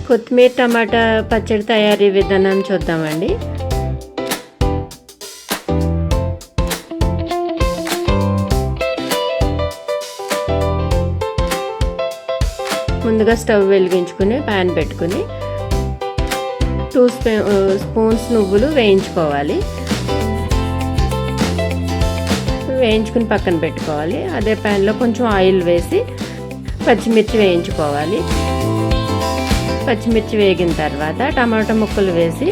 కొత్తిమీర టమాటా పచ్చడి తయారీ విధానం చూద్దామండి. ముందుగా స్టవ్ వెలిగించుకుని ప్యాన్ పెట్టుకుని 2 స్పూన్స్ నువ్వులు వేయించుకోవాలి. వేయించుకుని పక్కన పెట్టుకోవాలి. అదే ప్యాన్లో కొంచెం ఆయిల్ వేసి పచ్చిమిర్చి వేయించుకోవాలి. పచ్చిమిర్చి వేగిన తర్వాత టమాటా ముక్కలు వేసి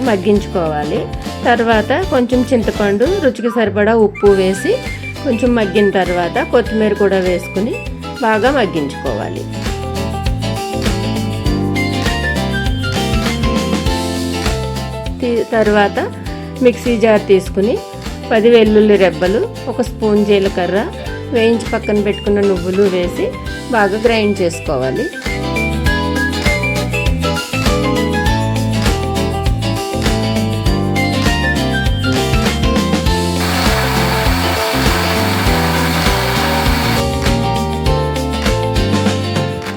మగ్గించుకోవాలి. తర్వాత కొంచెం చింతపండు, రుచికి సరిపడా ఉప్పు వేసి కొంచెం మగ్గిన తర్వాత కొత్తిమీర కూడా వేసుకుని బాగా మగ్గించుకోవాలి. తర్వాత మిక్సీ జార్ తీసుకుని 10 వెల్లుల్లి రెబ్బలు, 1 స్పూన్ జీలకర్ర, వేయించి పక్కన పెట్టుకున్న నువ్వులు వేసి బాగా గ్రైండ్ చేసుకోవాలి.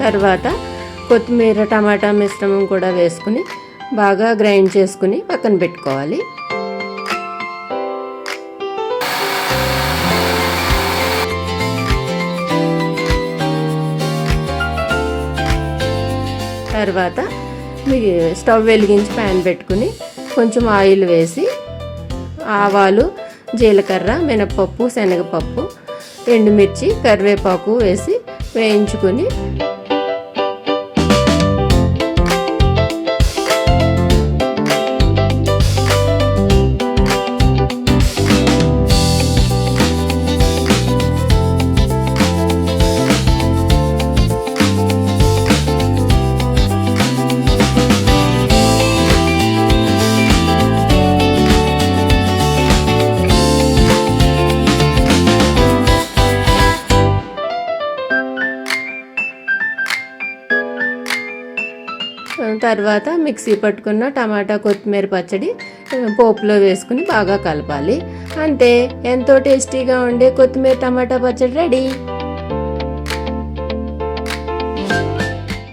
తర్వాత కొత్తిమీర టమాటా మిశ్రమం కూడా వేసుకుని బాగా గ్రైండ్ చేసుకుని పక్కన పెట్టుకోవాలి. తర్వాత స్టవ్ వెలిగించి ప్యాన్ పెట్టుకుని కొంచెం ఆయిల్ వేసి ఆవాలు, జీలకర్ర, మినపప్పు, శనగపప్పు, ఎండుమిర్చి, కరివేపాకు వేసి వేయించుకొని తర్వాత మిక్సీ పట్టుకున్న టమాటా కొత్తిమీర పచ్చడి పోపులో వేసుకుని బాగా కలపాలి. అంతే, ఎంతో టేస్టీగా ఉండే కొత్తిమీర టమాటా పచ్చడి రెడీ.